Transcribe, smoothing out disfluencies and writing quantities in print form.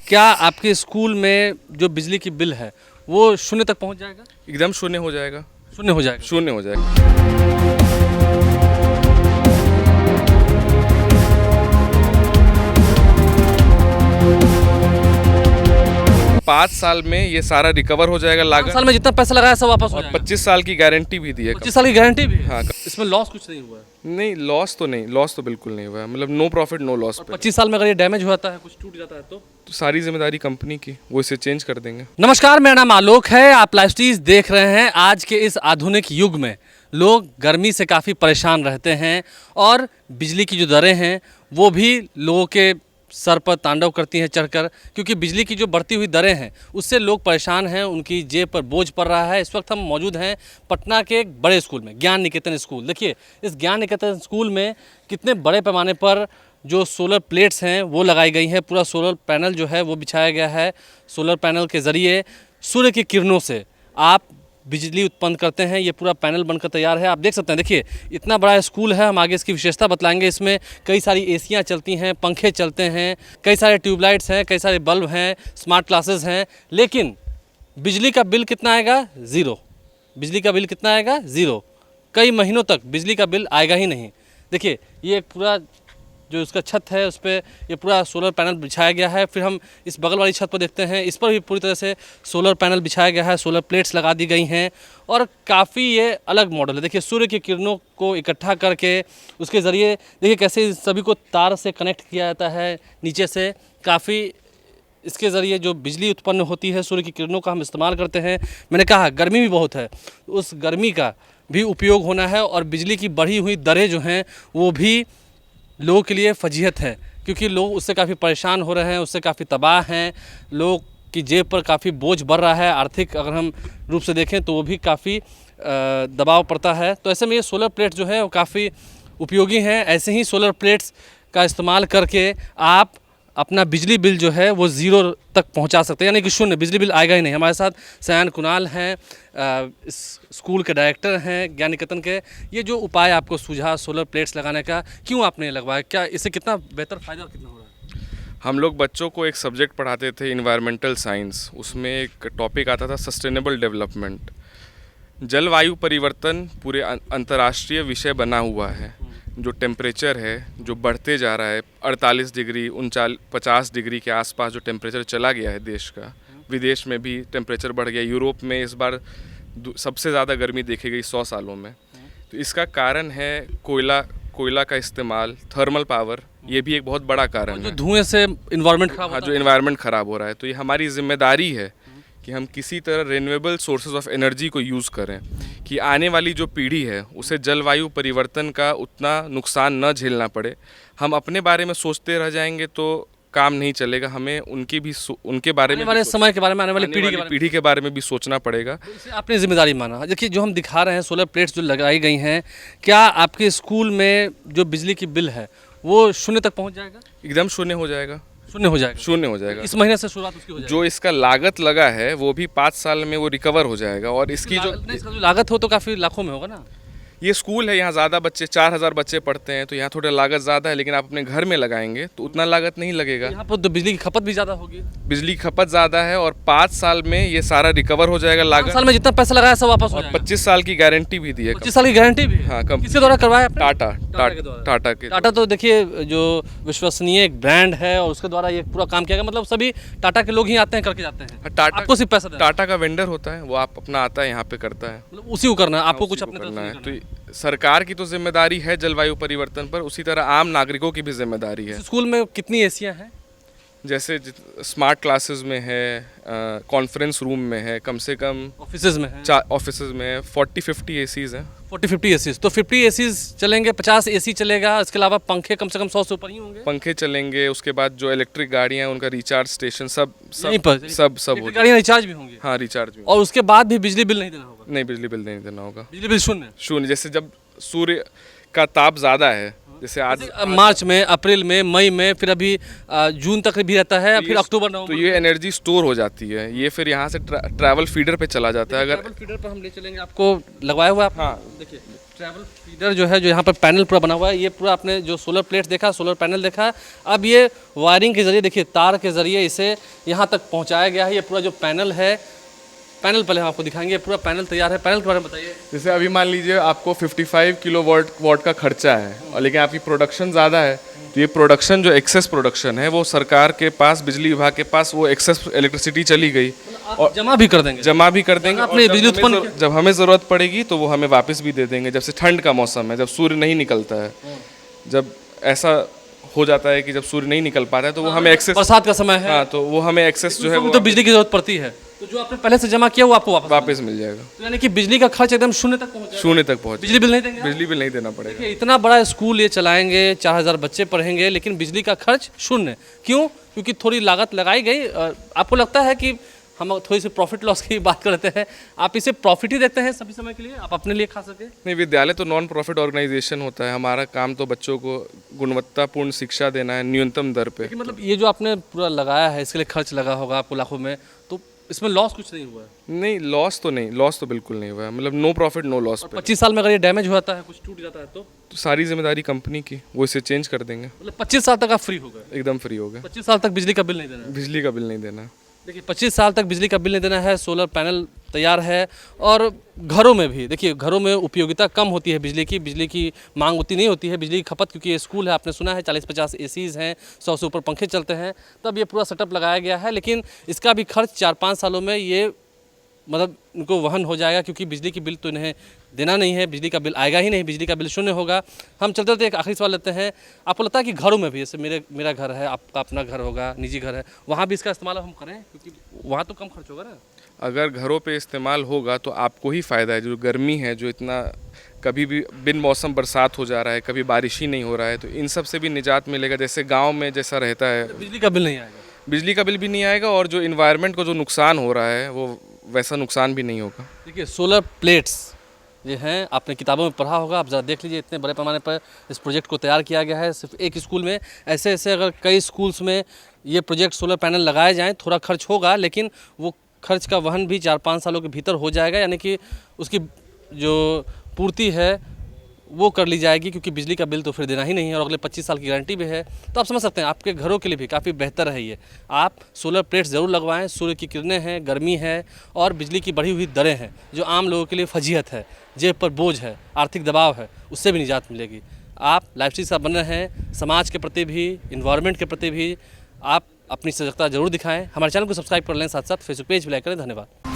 क्या आपके स्कूल में जो बिजली की बिल है वो शून्य तक पहुंच जाएगा? एकदम शून्य हो जाएगा। शून्य हो जाएगा। शून्य हो जाएगा। 5 साल में ये सारा रिकवर हो जाएगा 5 लागत। साल में जितना पैसा लगाया सब वापस हो और जाएगा। 25 साल की गारंटी भी दी है। 25 साल की गारंटी भी है? हाँ। इसमें लॉस कुछ नहीं हुआ है? नहीं, लॉस तो बिल्कुल नहीं हुआ है, मतलब नो प्रॉफिट नो लॉस पे। 25 साल में अगर ये डैमेज हो जाता है, कुछ टूट जाता है तो सारी जिम्मेदारी कंपनी की, वो इसे चेंज कर देंगे। नमस्कार, मेरा नाम आलोक है। आप लाइव स्ट्रीज देख रहे हैं। आज के इस आधुनिक युग में लोग गर्मी से काफ़ी परेशान रहते हैं और बिजली की जो दरें हैं वो भी लोगों के सर पर तांडव करती हैं चढ़कर, क्योंकि बिजली की जो बढ़ती हुई दरें हैं उससे लोग परेशान हैं, उनकी जेब पर बोझ पड़ रहा है। इस वक्त हम मौजूद हैं पटना के एक बड़े स्कूल में, ज्ञान निकेतन स्कूल। देखिए, इस ज्ञान निकेतन स्कूल में कितने बड़े पैमाने पर जो सोलर प्लेट्स हैं वो लगाई गई हैं। पूरा सोलर पैनल जो है वो बिछाया गया है। सोलर पैनल के ज़रिए सूर्य की किरणों से आप बिजली उत्पन्न करते हैं। ये पूरा पैनल बनकर तैयार है, आप देख सकते हैं। देखिए, इतना बड़ा स्कूल है, हम आगे इसकी विशेषता बतलाएंगे। इसमें कई सारी एसियाँ चलती हैं, पंखे चलते हैं, कई सारे ट्यूबलाइट्स हैं, कई सारे बल्ब हैं, स्मार्ट क्लासेस हैं, लेकिन बिजली का बिल कितना आएगा? ज़ीरो। बिजली का बिल कितना आएगा? ज़ीरो। कई महीनों तक बिजली का बिल आएगा ही नहीं। देखिए, ये एक पूरा जो इसका छत है उस पर ये पूरा सोलर पैनल बिछाया गया है। फिर हम इस बगल वाली छत पर देखते हैं, इस पर भी पूरी तरह से सोलर पैनल बिछाया गया है, सोलर प्लेट्स लगा दी गई हैं और काफ़ी ये अलग मॉडल है। देखिए, सूर्य की किरणों को इकट्ठा करके उसके ज़रिए देखिए कैसे सभी को तार से कनेक्ट किया जाता है नीचे से। काफ़ी इसके ज़रिए जो बिजली उत्पन्न होती है सूर्य की किरणों का हम इस्तेमाल करते हैं। मैंने कहा गर्मी भी बहुत है, उस गर्मी का भी उपयोग होना है और बिजली की बढ़ी हुई दरें जो हैं वो भी लोगों के लिए फजीहत है, क्योंकि लोग उससे काफ़ी परेशान हो रहे हैं, उससे काफ़ी तबाह हैं। लोग की जेब पर काफ़ी बोझ बढ़ रहा है। आर्थिक अगर हम रूप से देखें तो वो भी काफ़ी दबाव पड़ता है। तो ऐसे में ये सोलर प्लेट जो है वो काफ़ी उपयोगी हैं। ऐसे ही सोलर प्लेट्स का इस्तेमाल करके आप अपना बिजली बिल जो है वो ज़ीरो तक पहुंचा सकते हैं, यानी कि शून्य, बिजली बिल आएगा ही नहीं। हमारे साथ सयान कुणाल हैं, इस स्कूल के डायरेक्टर हैं ज्ञान निकेतन के। ये जो उपाय आपको सूझा सोलर प्लेट्स लगाने का, क्यों आपने लगवाया? क्या इससे कितना बेहतर फ़ायदा और कितना हो रहा है? हम लोग बच्चों को एक सब्जेक्ट पढ़ाते थे, इन्वायरमेंटल साइंस। उसमें एक टॉपिक आता था सस्टेनेबल डेवलपमेंट। जलवायु परिवर्तन पूरे अंतर्राष्ट्रीय विषय बना हुआ है। जो टेम्परेचर है जो बढ़ते जा रहा है, 48 डिग्री 50 डिग्री के आसपास जो टेम्परेचर चला गया है देश का, विदेश में भी टेम्परेचर बढ़ गया। यूरोप में इस बार सबसे ज़्यादा गर्मी देखी गई 100 सालों में। तो इसका कारण है कोयला का इस्तेमाल, थर्मल पावर। ये भी एक बहुत बड़ा कारण है। धुएं से इन्वायरमेंट खराब हाँ, जो इन्वायरमेंट ख़राब हो रहा है। तो ये हमारी जिम्मेदारी है कि हम किसी तरह रिन्यूएबल सोर्सेज ऑफ एनर्जी को यूज़ करें कि आने वाली जो पीढ़ी है उसे जलवायु परिवर्तन का उतना नुकसान न झेलना पड़े। हम अपने बारे में सोचते रह जाएंगे तो काम नहीं चलेगा। हमें उनके बारे में, समय के बारे में, आने वाली पीढ़ी के बारे में भी सोचना पड़ेगा। तो इसे आपने जिम्मेदारी माना। देखिए, जो हम दिखा रहे हैं सोलर प्लेट्स जो लगाई गई हैं, क्या आपके स्कूल में जो बिजली की बिल है वो शून्य तक पहुँच जाएगा? एकदम शून्य हो जाएगा। शून्य हो जाएगा। शून्य हो जाएगा। इस महीने से शुरुआत उसकी हो जाएगी। जो इसका लागत लगा है वो भी 5 साल में वो रिकवर हो जाएगा। और इसकी जो लागत हो तो काफ़ी लाखों में होगा ना। ये स्कूल है, यहाँ ज़्यादा बच्चे 4000 बच्चे पढ़ते हैं, तो यहाँ थोड़ा लागत ज़्यादा है। लेकिन आप अपने घर में लगाएंगे तो उतना लागत नहीं लगेगा। यहाँ पर तो बिजली की खपत भी ज़्यादा होगी। बिजली की खपत ज़्यादा है और 5 साल में ये सारा रिकवर हो जाएगा 5 लागत। साल में जितना पैसा लगाया सब वापस हो और जाएगा। 25 साल की गारंटी भी दी है। 25 साल की गारंटी भी? हाँ, किसके द्वारा करवाया आपने? टाटा तो देखिए, जो विश्वसनीय एक ब्रांड है और उसके द्वारा ये पूरा काम किया गया। मतलब सभी टाटा के लोग ही आते हैं, करके जाते हैं। टाटा आपको सिर्फ पैसा देना है। टाटा का वेंडर होता है, वो आप अपना आता है यहाँ पे करता है, मतलब उसी को करना है, आपको कुछ उसी को अपने करना तरफ से है। तो सरकार की तो जिम्मेदारी है जलवायु परिवर्तन पर, उसी तरह आम नागरिकों की भी जिम्मेदारी है। स्कूल में कितनी एसियाँ हैं? जैसे स्मार्ट क्लासेस में है, कॉन्फ्रेंस रूम में है, कम से कम ऑफिसेज में है, ऑफिसेज में 40-50 एसीज हैं। 40-50 एसीज। तो 50 एसीज चलेंगे, 50 एसी चलेगा। इसके अलावा पंखे कम से कम 100 से ऊपर ही होंगे। पंखे चलेंगे। उसके बाद जो इलेक्ट्रिक गाड़ियाँ, उनका रिचार्ज स्टेशन सब गाड़ियाँ रिचार्ज भी होंगी। हाँ, रिचार्ज भी। और उसके बाद भी बिजली बिल नहीं देना होगा? नहीं, बिजली बिल नहीं देना होगा। बिजली बिल शून्य। जैसे जब सूर्य का ताप ज़्यादा है, जैसे आज मार्च में, अप्रैल में, मई में, फिर अभी जून तक भी रहता है, फिर अक्टूबर नवंबर। तो ये एनर्जी स्टोर हो जाती है। ये फिर यहाँ से ट्रैवल फीडर पे चला जाता है। अगर ट्रैवल फीडर पर हम ले चलेंगे, आपको लगवाया हुआ है? हाँ, देखिए ट्रैवल फीडर जो है, जो यहाँ पर पैनल पूरा बना हुआ है, ये पूरा आपने जो सोलर प्लेट देखा, सोलर पैनल देखा, अब ये वायरिंग के जरिए, देखिए तार के जरिए इसे यहाँ तक पहुँचाया गया है। ये पूरा जो पैनल है, पैनल पहले हम आपको दिखाएंगे, पूरा पैनल तैयार है। पैनल के बारे में बताइए। जैसे अभी मान लीजिए आपको 55 किलो वॉट का खर्चा है, और लेकिन आपकी प्रोडक्शन ज़्यादा है, तो ये प्रोडक्शन जो एक्सेस प्रोडक्शन है वो सरकार के पास, बिजली विभाग के पास वो एक्सेस इलेक्ट्रिसिटी चली गई और जमा भी कर देंगे। जमा भी कर देंगे, आपने और बिजली उत्पन्न जब हमें ज़रूरत पड़ेगी तो वो हमें वापस भी दे देंगे। जैसे ठंड का मौसम है, जब सूर्य नहीं निकलता है, जब ऐसा हो जाता है कि जब सूर्य नहीं निकल पाता है तो वो हमें एक्सेस, बरसात का समय है, हाँ, तो वो हमें एक्सेस जो है वो तो बिजली की जरूरत पड़ती है, तो जो आपने पहले से जमा किया वो आपको वापस मिल जाएगा। तो यानी कि बिजली का खर्च एकदम शून्य तक पहुंच जाएगा। शून्य तक पहुँच, बिजली बिल नहीं देंगे। बिजली बिल नहीं देना पड़ेगा। देखिए इतना बड़ा स्कूल ये चलाएंगे, 4000 बच्चे पढ़ेंगे, लेकिन बिजली का खर्च शून्य। क्यों? क्योंकि थोड़ी लागत लगाई गई। आपको लगता है कि हम थोड़ी सी प्रॉफिट लॉस की बात करते हैं, आप इसे प्रॉफिट ही देखते हैं सभी समय के लिए, आप अपने लिए खा सके? नहीं, विद्यालय तो नॉन प्रॉफिट ऑर्गेनाइजेशन होता है। हमारा काम तो बच्चों को गुणवत्तापूर्ण शिक्षा देना है न्यूनतम दर पे। कि मतलब ये जो आपने पूरा लगाया है, इसके लिए खर्च लगा होगा आपको लाखों में, तो इसमें लॉस कुछ नहीं हुआ है? नहीं, लॉस तो नहीं, लॉस तो बिल्कुल नहीं हुआ है। मतलब नो प्रॉफिट नो लॉस पे। 25 साल में अगर ये डैमेज हो जाता है, कुछ टूट जाता है, तो सारी जिम्मेदारी कंपनी की, वो इसे चेंज कर देंगे। मतलब 25 साल तक आप फ्री हो गए? एकदम फ्री हो गए। 25 साल तक बिजली का बिल नहीं देना है? बिजली का बिल नहीं देना। देखिए 25 साल तक बिजली का बिल नहीं देना है, सोलर पैनल तैयार है। और घरों में भी देखिए, घरों में उपयोगिता कम होती है बिजली की मांग उतनी नहीं होती है, बिजली की खपत, क्योंकि ये स्कूल है, आपने सुना है 40-50 एसीज़ हैं, 100 से ऊपर पंखे चलते हैं, तब ये पूरा सेटअप लगाया गया है। लेकिन इसका भी खर्च 4-5 सालों में ये मतलब इनको वहन हो जाएगा, क्योंकि बिजली की बिल तो इन्हें देना नहीं है, बिजली का बिल आएगा ही नहीं, बिजली का बिल शून्य होगा। हम चलते चलते एक आखिरी सवाल लेते हैं। आपको लगता है कि घरों में भी, जैसे मेरा घर है, आपका अपना घर होगा, निजी घर है, वहाँ भी इसका इस्तेमाल हम करें, क्योंकि वहाँ तो कम खर्च होगा ना? अगर घरों पे इस्तेमाल होगा तो आपको ही फ़ायदा है। जो गर्मी है, जो इतना कभी भी बिन मौसम बरसात हो जा रहा है, कभी बारिश ही नहीं हो रहा है, तो इन सब से भी निजात मिलेगा। जैसे गाँव में जैसा रहता है, बिजली का बिल नहीं आएगा। बिजली का बिल भी नहीं आएगा, और जो इन्वायरमेंट को जो नुकसान हो रहा है वो वैसा नुकसान भी नहीं होगा। देखिए सोलर प्लेट्स ये हैं, आपने किताबों में पढ़ा होगा, आप ज़रा देख लीजिए, इतने बड़े पैमाने पर इस प्रोजेक्ट को तैयार किया गया है सिर्फ एक स्कूल में। ऐसे ऐसे अगर कई स्कूल्स में ये प्रोजेक्ट सोलर पैनल लगाए जाएँ, थोड़ा खर्च होगा, लेकिन वो खर्च का वहन भी 4-5 सालों के भीतर हो जाएगा, यानी कि उसकी जो पूर्ति है वो कर ली जाएगी, क्योंकि बिजली का बिल तो फिर देना ही नहीं है, और अगले 25 साल की गारंटी भी है। तो आप समझ सकते हैं आपके घरों के लिए भी काफ़ी बेहतर है ये। आप सोलर प्लेट्स ज़रूर लगवाएं, सूर्य की किरणें हैं, गर्मी है, और बिजली की बढ़ी हुई दरें हैं, जो आम लोगों के लिए फजीहत है, जेब पर बोझ है, आर्थिक दबाव है, उससे भी निजात मिलेगी। आप लाइफस्टाइल से बन रहे हैं, समाज के प्रति भी, इन्वायरमेंट के प्रति भी आप अपनी सजगता जरूर दिखाएं। हमारे चैनल को सब्सक्राइब कर लें, साथ साथ फेसबुक पेज भी लाइक करें। धन्यवाद।